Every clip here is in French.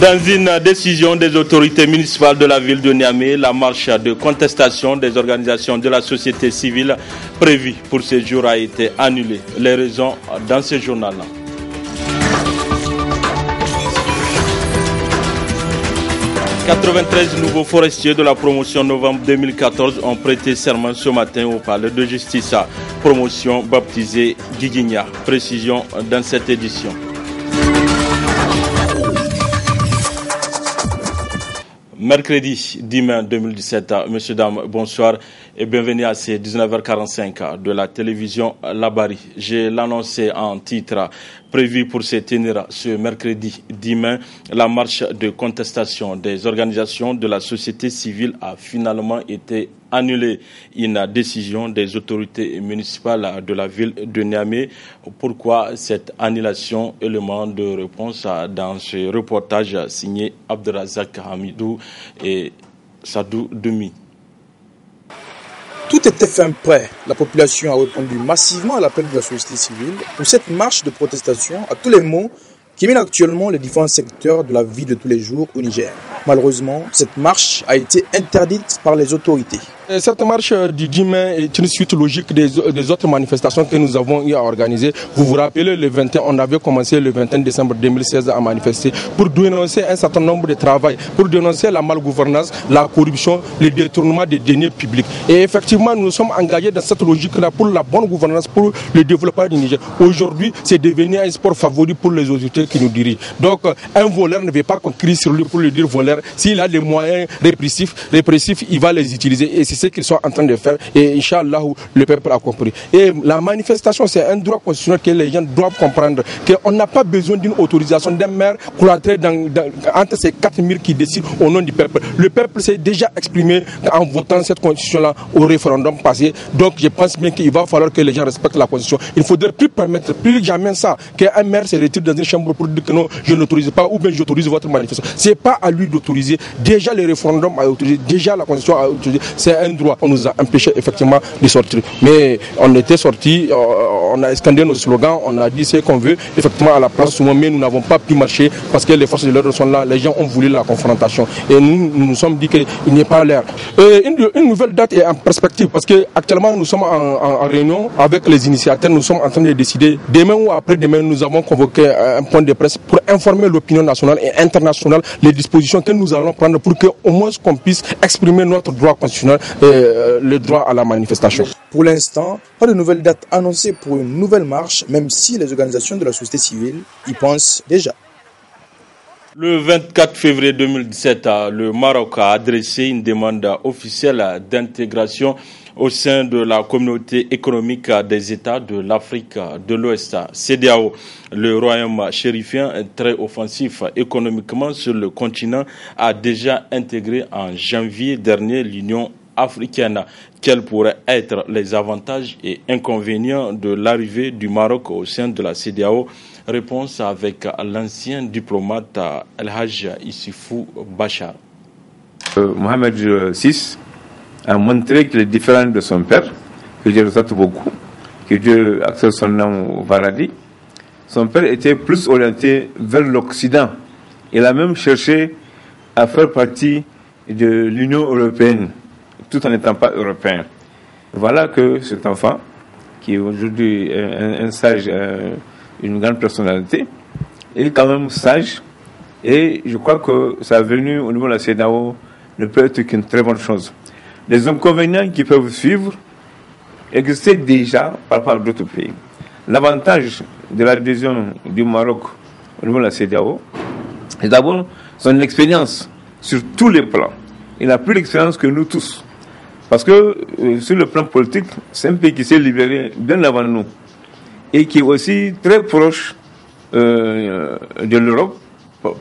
Dans une décision des autorités municipales de la ville de Niamey, la marche de contestation des organisations de la société civile prévue pour ce jour a été annulée. Les raisons dans ce journal. 93 nouveaux forestiers de la promotion novembre 2014 ont prêté serment ce matin au palais de justice. Promotion baptisée Guiguigna. Précision dans cette édition. Mercredi 10 mai 2017, messieurs, dames, bonsoir et bienvenue à ces 19h45 de la télévision Labari. J'ai l'annoncé en titre prévu pour se tenir ce mercredi 10 mai. La marche de contestation des organisations de la société civile a finalement été annulée. Une décision des autorités municipales de la ville de Niamey. Pourquoi cette annulation? Élément de réponse dans ce reportage signé Abdelrazak Hamidou et Sadou Demi. Tout était fin prêt. La population a répondu massivement à l'appel de la société civile pour cette marche de protestation à tous les maux qui mène actuellement les différents secteurs de la vie de tous les jours au Niger. Malheureusement, cette marche a été interdite par les autorités. Cette marche du 10 mai est une suite logique des autres manifestations que nous avons eu à organiser. Vous vous rappelez, le 21, on avait commencé le 21 décembre 2016 à manifester pour dénoncer un certain nombre de travail, pour dénoncer la malgouvernance, la corruption, le détournement des deniers publics. Et effectivement, nous sommes engagés dans cette logique-là pour la bonne gouvernance, pour le développement du Niger. Aujourd'hui, c'est devenu un sport favori pour les autorités qui nous dirigent. Donc, un voleur ne veut pas qu'on crie sur lui pour lui dire voleur. S'il a des moyens répressifs, il va les utiliser. Et c'est ce qu'ils sont en train de faire. Et Inch'Allah, le peuple a compris. Et la manifestation, c'est un droit constitutionnel que les gens doivent comprendre. Qu'on n'a pas besoin d'une autorisation d'un maire cloîtré entre ces 4000 qui décident au nom du peuple. Le peuple s'est déjà exprimé en votant cette constitution-là au référendum passé. Donc, je pense bien qu'il va falloir que les gens respectent la constitution. Il ne faudrait plus permettre, plus jamais ça, qu'un maire se retire dans une chambre pour dire que non, je n'autorise pas ou bien j'autorise votre manifestation. Ce n'est pas à lui d'autoriser. Déjà, le référendum a autorisé. Déjà, la constitution a autorisé. C'est un droit. On nous a empêché effectivement de sortir. Mais on était sortis, on a scandé nos slogans, on a dit ce qu'on veut, effectivement à la place souvent, mais nous n'avons pas pu marcher parce que les forces de l'ordre sont là, les gens ont voulu la confrontation. Et nous sommes dit qu'il n'y a pas l'air. Une nouvelle date est en perspective parce qu'actuellement nous sommes en réunion avec les initiateurs, nous sommes en train de décider. Demain ou après-demain, nous avons convoqué un point de presse pour informer l'opinion nationale et internationale les dispositions que nous allons prendre pour qu'au moins qu'on puisse exprimer notre droit constitutionnel. Le droit à la manifestation. Pour l'instant, pas de nouvelle date annoncée pour une nouvelle marche, même si les organisations de la société civile y pensent déjà. Le 24 février 2017, le Maroc a adressé une demande officielle d'intégration au sein de la communauté économique des États de l'Afrique de l'Ouest, CEDEAO. Le royaume chérifien, très offensif économiquement sur le continent, a déjà intégré en janvier dernier l'Union africaine. Quels pourraient être les avantages et inconvénients de l'arrivée du Maroc au sein de la CEDEAO? Réponse avec l'ancien diplomate El Hajj Issifou Bachar. Mohamed VI a montré qu'il est différent de son père, que je respecte beaucoup, que Dieu accède son nom au paradis. Son père était plus orienté vers l'Occident. Il a même cherché à faire partie de l'Union européenne, tout en n'étant pas européen. Voilà que cet enfant, qui est aujourd'hui un sage, une grande personnalité, est quand même sage, et je crois que sa venue au niveau de la CEDEAO ne peut être qu'une très bonne chose. Les inconvénients qui peuvent suivre existaient déjà par rapport à d'autres pays. L'avantage de l'adhésion du Maroc au niveau de la CEDEAO est d'abord son expérience sur tous les plans. Il a plus d'expérience que nous tous. Parce que sur le plan politique, c'est un pays qui s'est libéré bien avant nous et qui est aussi très proche de l'Europe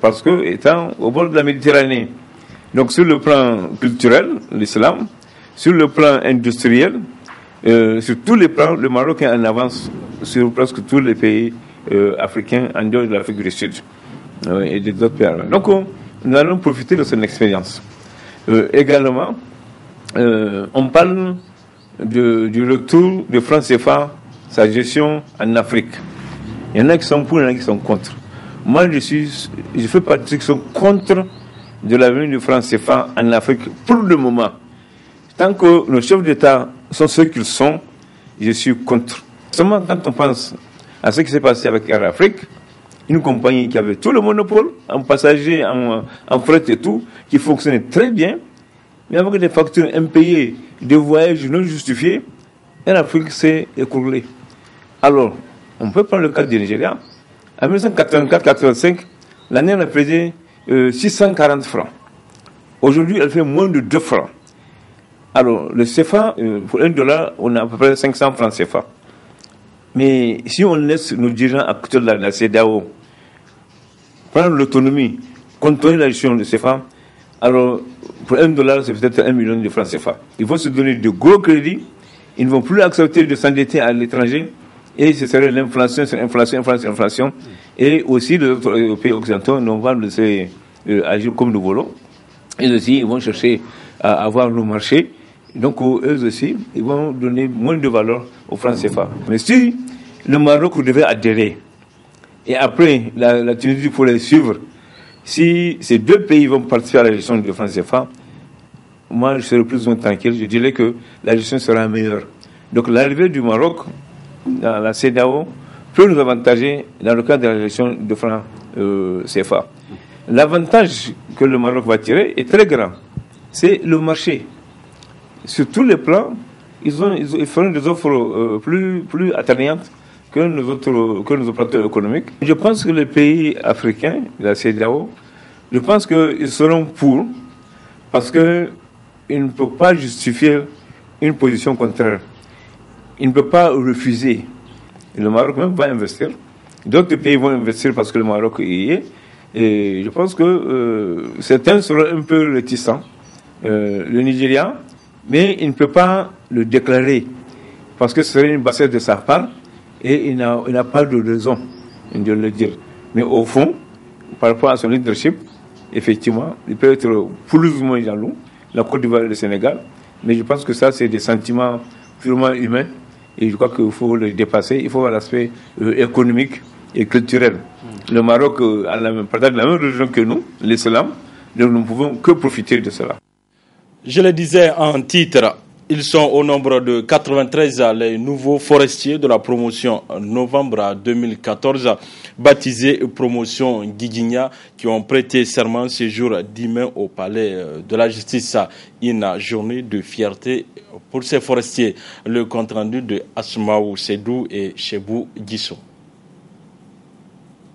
parce que étant au bord de la Méditerranée. Donc sur le plan culturel, l'islam, sur le plan industriel, sur tous les plans, le Maroc est en avance sur presque tous les pays africains en dehors de l'Afrique du Sud et des autres pays. Donc nous allons profiter de son expérience. Également, on parle du retour de franc CFA, sa gestion en Afrique. Il y en a qui sont pour, il y en a qui sont contre. Moi, je fais partie de ceux qui sont contre de l'avenir du franc CFA en Afrique pour le moment. Tant que nos chefs d'État sont ceux qu'ils sont, je suis contre. Seulement quand on pense à ce qui s'est passé avec Air Afrique, une compagnie qui avait tout le monopole, en passagers, en fret et tout, qui fonctionnait très bien, mais avec des factures impayées, des voyages non justifiés, Air Afrique s'est écroulée. Alors, on peut prendre le cas du Nigeria. En 1984-85, l'année, elle a payé 640 francs. Aujourd'hui, elle fait moins de 2 francs. Alors, le CFA, pour $1, on a à peu près 500 francs CFA. Mais si on laisse nos dirigeants actuels de la CEDEAO prendre l'autonomie, contrôler la gestion du CFA, alors pour $1, c'est peut-être 1 million de francs CFA. Il faut se donner de gros crédits. Ils ne vont plus accepter de s'endetter à l'étranger. Et ce serait l'inflation, c'est inflation. Et aussi, les pays occidentaux ne vont pas laisser agir comme nous voulons. Ils aussi, ils vont chercher à avoir nos marchés. Donc, eux aussi, ils vont donner moins de valeur aux francs CFA. Mais si le Maroc devait adhérer, et après, la Tunisie pourrait suivre, si ces deux pays vont participer à la gestion du franc CFA, moi, je serais plus ou moins tranquille. Je dirais que la gestion sera meilleure. Donc, l'arrivée du Maroc dans la CEDEAO peut nous avantager dans le cadre de la gestion du franc CFA. L'avantage que le Maroc va tirer est très grand. C'est le marché. Sur tous les plans, ils feront des offres plus attrayantes que nos opérateurs économiques. Je pense que les pays africains, la CEDEAO, je pense qu'ils seront pour, parce qu'ils ne peuvent pas justifier une position contraire. Ils ne peuvent pas refuser. Le Maroc même va investir. D'autres pays vont investir parce que le Maroc y est. Et je pense que certains seront un peu réticents. Le Nigeria, mais il ne peut pas le déclarer parce que ce serait une bassesse de sa part et il n'a pas de raison de le dire. Mais au fond, par rapport à son leadership, effectivement, il peut être plus ou moins jaloux, la Côte d'Ivoire et le Sénégal, mais je pense que ça, c'est des sentiments purement humains et je crois qu'il faut le dépasser. Il faut voir l'aspect économique et culturel. Le Maroc partage la même religion que nous, l'islam, donc nous ne pouvons que profiter de cela. Je le disais en titre, ils sont au nombre de 93 les nouveaux forestiers de la promotion novembre 2014, baptisés promotion Guigigna, qui ont prêté serment ce jour 10 mai au palais de la justice. Une journée de fierté pour ces forestiers. Le compte rendu de Asmaou Sedou et Chebou Guissou.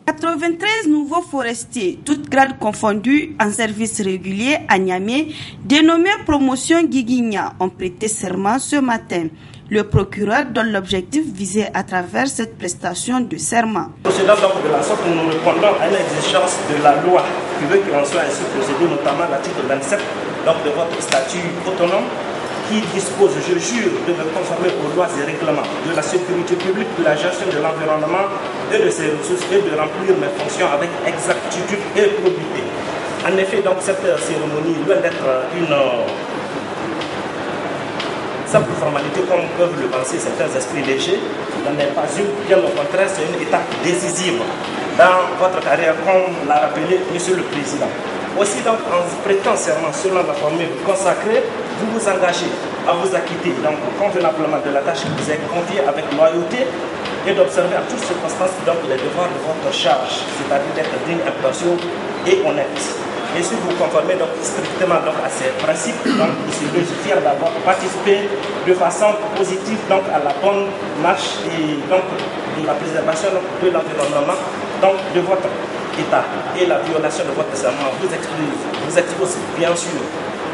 93 nouveaux forestiers, toutes grades confondues, en service régulier à Niamey, dénommés promotion Guigigna, ont prêté serment ce matin. Le procureur donne l'objectif visé à travers cette prestation de serment. Procédant donc de la sorte, nous répondons à une exigence de la loi qui veut qu'il en soit ainsi procédé, notamment l'article 27 donc de votre statut autonome, qui dispose, je jure, de me conformer aux lois et règlements de la sécurité publique, de la gestion de l'environnement et de ses ressources et de remplir mes fonctions avec exactitude et probité. En effet, donc, cette cérémonie, loin d'être une simple formalité comme peuvent le penser certains esprits légers, n'en est pas une, bien au contraire, c'est une étape décisive dans votre carrière, comme l'a rappelé M. le Président. Aussi, donc, en prêtant serment selon la formule consacrée, vous vous engagez à vous acquitter donc convenablement de la tâche qui vous est confiée avec loyauté et d'observer à toutes circonstances donc les devoirs de votre charge, c'est-à-dire d'être digne, impartial et honnête. Et si vous conformez donc strictement donc à ces principes, donc je suis fier d'avoir participé de façon positive donc à la bonne marche et donc de la préservation donc, de l'environnement donc de votre État. Et la violation de votre serment vous expose bien sûr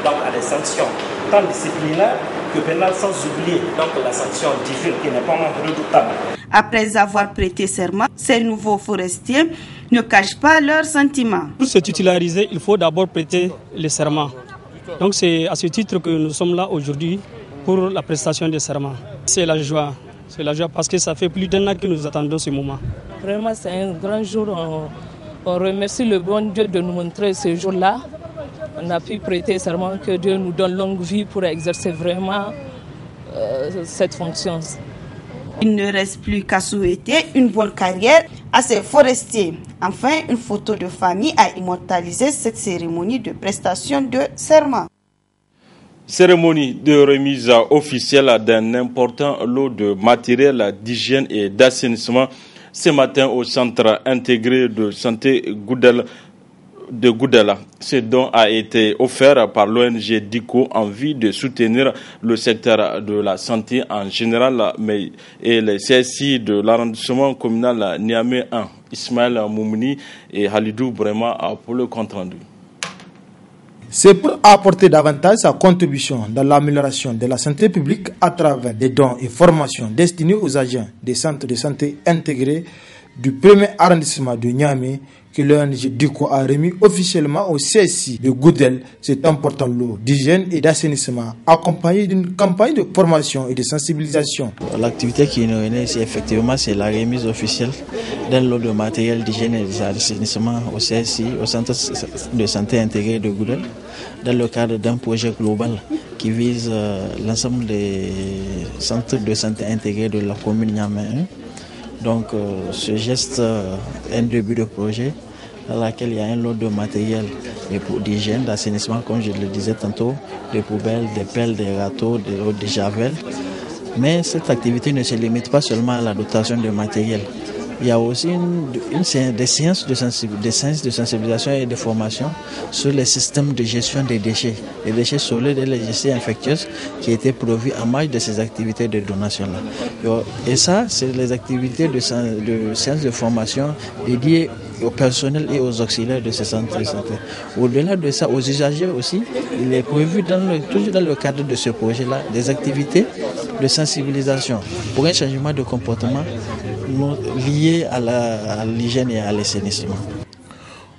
donc à des sanctions tant disciplinaires que pénales, sans oublier donc la sanction divine qui n'est pas moins redoutable. Après avoir prêté serment, ces nouveaux forestiers ne cachent pas leurs sentiments. Pour se titulariser, il faut d'abord prêter le serment. Donc c'est à ce titre que nous sommes là aujourd'hui pour la prestation des serments. C'est la joie parce que ça fait plus d'un an que nous attendons ce moment. Vraiment c'est un grand jour, on remercie le bon Dieu de nous montrer ce jour-là. On a pu prêter serment que Dieu nous donne longue vie pour exercer vraiment cette fonction. Il ne reste plus qu'à souhaiter une bonne carrière à ces forestiers. Enfin, une photo de famille a immortalisé cette cérémonie de prestation de serment. Cérémonie de remise officielle d'un important lot de matériel d'hygiène et d'assainissement ce matin au centre intégré de santé de Goudela. Ce don a été offert par l'ONG DICO en vue de soutenir le secteur de la santé en général et les CSI de l'arrondissement communal Niamey 1. Ismaël Moumouni et Halidou Brema pour le compte rendu. C'est pour apporter davantage sa contribution dans l'amélioration de la santé publique à travers des dons et formations destinés aux agents des centres de santé intégrés du premier arrondissement de Niamey que l'ONG DICO a remis officiellement au CSI de Goudel cet important lot d'hygiène et d'assainissement accompagné d'une campagne de formation et de sensibilisation. L'activité qui nous réunit ici, effectivement, c'est la remise officielle d'un lot de matériel d'hygiène et d'assainissement au CSI, au centre de santé intégré de Goudel, dans le cadre d'un projet global qui vise l'ensemble des centres de santé intégrés de la commune Niamey 1. Donc ce geste est un début de projet dans lequel il y a un lot de matériel d'hygiène, d'assainissement, comme je le disais tantôt, des poubelles, des pelles, des râteaux, des javel. Mais cette activité ne se limite pas seulement à la dotation de matériel. Il y a aussi des séances de sensibilisation et de formation sur les systèmes de gestion des déchets, les déchets solides et les déchets infectieux qui étaient prévus en marge de ces activités de donation-là. Et ça, c'est les activités de séances de formation dédiées au personnel et aux auxiliaires de ces centres de santé. Au-delà de ça, aux usagers aussi, il est prévu toujours dans le cadre de ce projet-là des activités de sensibilisation pour un changement de comportement lié à l'hygiène et à l'assainissement.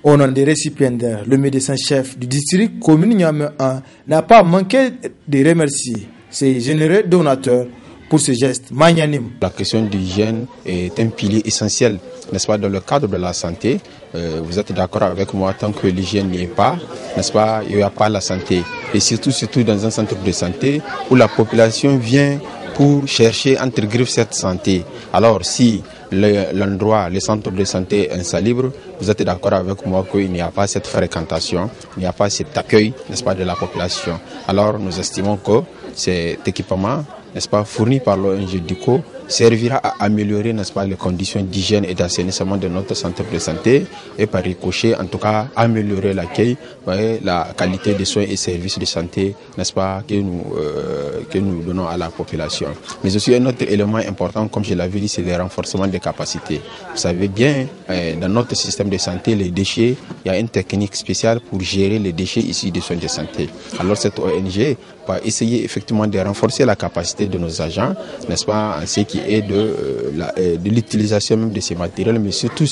Au nom des récipiendaires, le médecin-chef du district commune Niamey 1 n'a pas manqué de remercier ses généreux donateurs pour ce geste magnanime. La question de l'hygiène est un pilier essentiel, n'est-ce pas, dans le cadre de la santé. Vous êtes d'accord avec moi, tant que l'hygiène n'y est pas, n'est-ce pas, il n'y a pas la santé. Et surtout dans un centre de santé où la population vient pour chercher entre griffes cette santé. Alors si l'endroit, le centre de santé est insalubre, vous êtes d'accord avec moi qu'il n'y a pas cette fréquentation, il n'y a pas cet accueil, n'est-ce pas, de la population. Alors nous estimons que cet équipement, n'est-ce pas, fourni par l'ONG DICO, servira à améliorer, n'est-ce pas, les conditions d'hygiène et d'assainissement de notre centre de santé et par ricochet, en tout cas, améliorer l'accueil, la qualité des soins et services de santé, n'est-ce pas, que nous donnons à la population. Mais aussi un autre élément important, comme je l'avais dit, c'est le renforcement des capacités. Vous savez bien, dans notre système de santé, les déchets, il y a une technique spéciale pour gérer les déchets issus des soins de santé. Alors cette ONG va essayer effectivement de renforcer la capacité de nos agents, n'est-ce pas, en ce qui est de l'utilisation même de ces matériels, mais surtout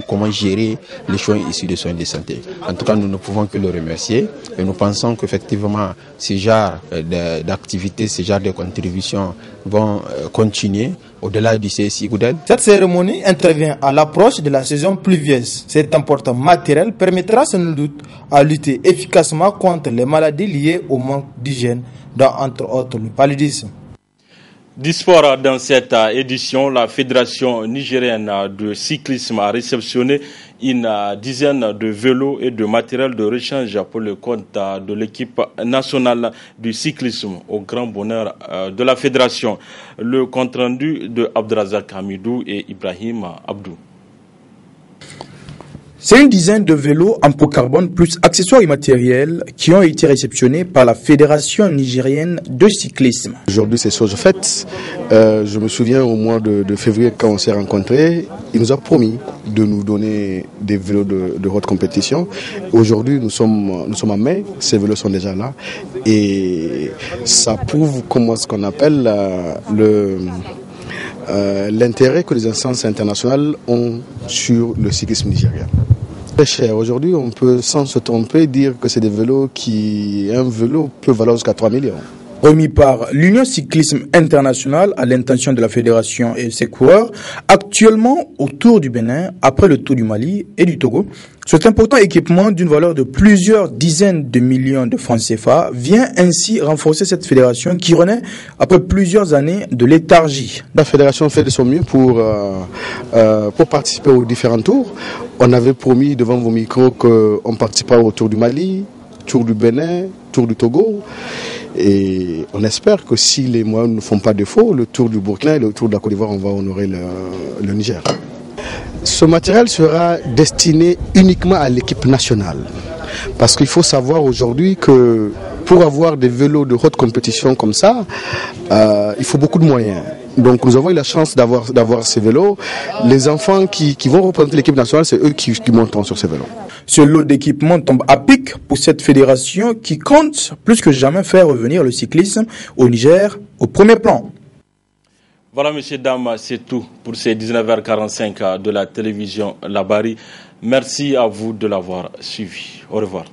comment gérer les soins issus des soins de santé. En tout cas, nous ne pouvons que le remercier et nous pensons qu'effectivement, ces genres d'activités, ces genres de contributions vont continuer au-delà du CSI Goudel. Cette cérémonie intervient à l'approche de la saison pluvieuse. Cet important matériel permettra sans doute à lutter efficacement contre les maladies liées au manque d'hygiène, dont entre autres le paludisme. Du sport, dans cette édition, la Fédération nigérienne de cyclisme a réceptionné une dizaine de vélos et de matériel de rechange pour le compte de l'équipe nationale du cyclisme, au grand bonheur de la Fédération. Le compte rendu de Abdrazak Hamidou et Ibrahim Abdou. C'est une dizaine de vélos en pot carbone plus accessoires et matériels qui ont été réceptionnés par la Fédération nigérienne de cyclisme. Aujourd'hui, c'est chose faite. Je me souviens au mois de février, quand on s'est rencontrés, il nous a promis de nous donner des vélos de haute compétition. Aujourd'hui, nous sommes en mai, ces vélos sont déjà là. Et ça prouve comment ce qu'on appelle l'intérêt que les instances internationales ont sur le cyclisme nigérien. Très cher. Aujourd'hui, on peut sans se tromper dire que c'est des vélos un vélo peut valoir jusqu'à 3 millions. Remis par l'Union Cyclisme International à l'intention de la fédération et ses coureurs, actuellement au Tour du Bénin, après le Tour du Mali et du Togo, cet important équipement d'une valeur de plusieurs dizaines de millions de francs CFA vient ainsi renforcer cette fédération qui renaît après plusieurs années de léthargie. La fédération fait de son mieux pour participer aux différents tours. On avait promis devant vos micros qu'on participera au Tour du Mali, Tour du Bénin, Tour du Togo. Et on espère que si les moyens ne font pas défaut, le Tour du Burkina et le Tour de la Côte d'Ivoire, on va honorer le Niger. Ce matériel sera destiné uniquement à l'équipe nationale. Parce qu'il faut savoir aujourd'hui que pour avoir des vélos de haute compétition comme ça, il faut beaucoup de moyens. Donc nous avons eu la chance d'avoir ces vélos. Les enfants qui vont représenter l'équipe nationale, c'est eux qui monteront sur ces vélos. Ce lot d'équipements tombe à pic pour cette fédération qui compte plus que jamais faire revenir le cyclisme au Niger au premier plan. Voilà, messieurs, dames, c'est tout pour ces 19h45 de la télévision Labari. Merci à vous de l'avoir suivi. Au revoir.